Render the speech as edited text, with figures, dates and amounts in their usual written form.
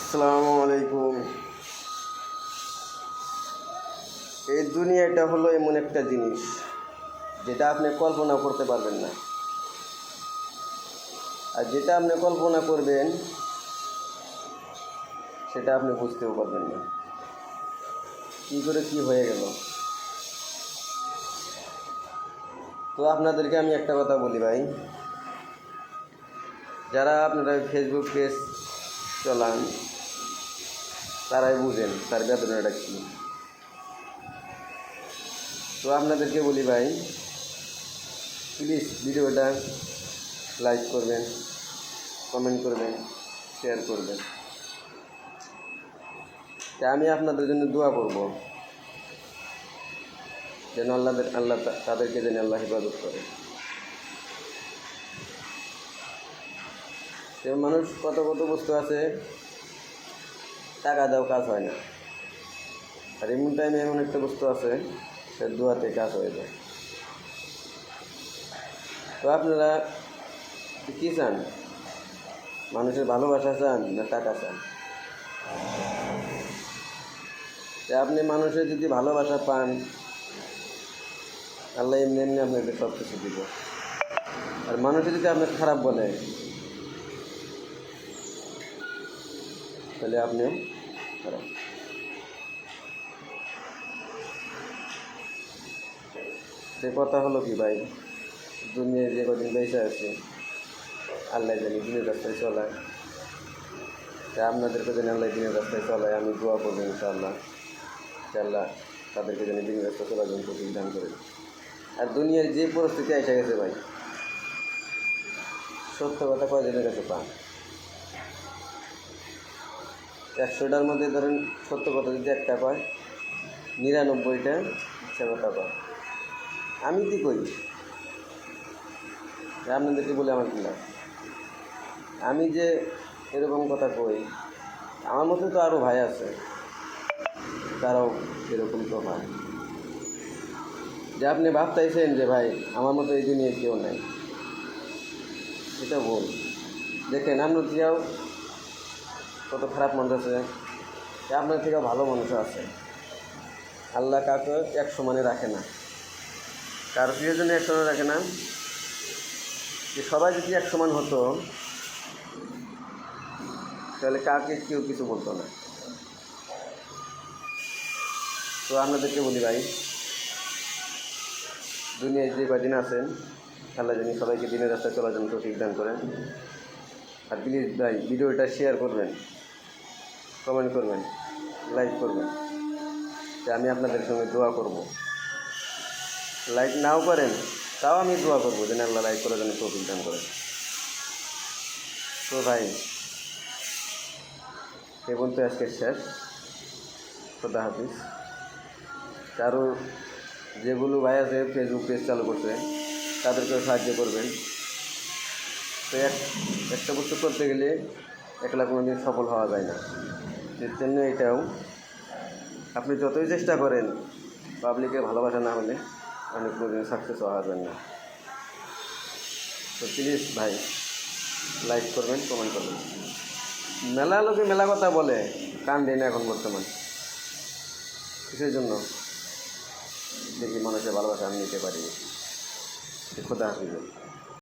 আসসালামু আলাইকুম। এই দুনিয়াটা হলো এমন একটা জিনিস যেটা আপনি কল্পনা করতে পারবেন না, আর যেটা আপনি কল্পনা করবেন সেটা আপনি বুঝতেও পারবেন না কী করে কী হয়ে গেল। তো আপনাদেরকে আমি একটা কথা বলি ভাই, যারা আপনারা ফেসবুক পেজ চালান তারাই বুঝেন তার বেদনাটা কী। তো আপনাদেরকে বলি ভাই, প্লিজ ভিডিওটা লাইক করবেন, কমেন্ট করবেন, শেয়ার করবেন। তা আমি আপনাদের জন্য দোয়া করব যেন আল্লাহ তাদেরকে যেন আল্লাহ হেফাজত করে। যেমন মানুষ কত কত বস্তু আছে, টাকা দাও কাজ হয় না, আর এমন টাইমে এমন একটা বস্তু আছে সে দোয়াতে কাজ হয়ে যায়। তো আপনারা কী চান? মানুষের ভালোবাসা চান না টাকা চান? আপনি মানুষের যদি ভালোবাসা পান, আল্লাহ এমনি এমনি আপনাকে সব কিছু দিব। আর মানুষের যদি আপনাকে খারাপ বলে তাহলে আপনিও খারাপ। সে কথা হলো কি ভাই, দুনিয়ায় যে কদিন বেঁচে আছে আল্লাহ জানি দিনের রাস্তায় চলায়। তা আপনাদেরকে যেন আল্লাহ দিনের রাস্তায় চলায়, আমি দোয়া করবো ইনশাআল্লাহ আল্লাহ তাদেরকে যেন দিনের রাস্তায় চলার জন্য তৌফিক দান করে। আর দুনিয়ার যে পরিস্থিতি এসে গেছে ভাই, সত্য কথা কয়জনের কাছে পান? 100টার মধ্যে ধরেন সত্য কথা যদি একটা কয়, 99টা ইচ্ছা কথা কয়। আমি কী করি আপনাদেরকে বলে আমার কী লাভ? আমি যে এরকম কথা কই, আমার মতো তো আরও ভাই আছে, তারাও এরকম তো ভাই। যে আপনি ভাবতেছেন যে ভাই আমার মতো এই দুনিয়ায় কেউ নাই, এটা ভুল। দেখেন আপনার থেকেও কত খারাপ মানুষ আছে, আপনার থেকেও ভালো মানুষ আছে। আল্লাহ কাউকে এক সমানে রাখে না, কারো প্রিয়জনে এক সমানে রাখে না। যে সবাই যদি এক সমান হতো তাহলে কাউকে কেউ কিছু বলতো না। তো আপনাদেরকে বলি ভাই, দুনিয়ায় যে কদিন আছেন আল্লাহ জানি সবাইকে দিনের রাস্তায় চলার জন্য তৌফিক দান করেন। আর প্লিজ ভাই ভিডিওটা শেয়ার করবেন, কমেন্ট করবেন, লাইক করবেন। যে আমি আপনাদের সঙ্গে দোয়া করব। লাইক নাও করেন তাও আমি দোয়া করবো যেন আল্লাহ লাইক করার জন্য তৌফিক দান করেন। তো ভাই এ পর্যন্ত আজকে শেষ। খোদা হাফিজ। কারো যেগুলো ভাই আছে ফেসবুক পেজ চালু করছে তাদেরকেও সাহায্য করবেন। তো একটা বস্তু করতে গেলে একলা কোনো দিন সফল হওয়া যায় না। এর জন্য এটাও আপনি যতই চেষ্টা করেন, পাবলিকের ভালোবাসা না হলে আপনি কোনোদিন সাকসেস হওয়া যাবেন না। তো প্লিজ ভাই লাইক করবেন, কমেন্ট করবেন। মেলা লোকে মেলা কথা বলে, কান দেয় না এখন বর্তমান। কিসের জন্য? দেখি মানুষের ভালোবাসা আমি নিতে পারি। খোদা হাফিজ।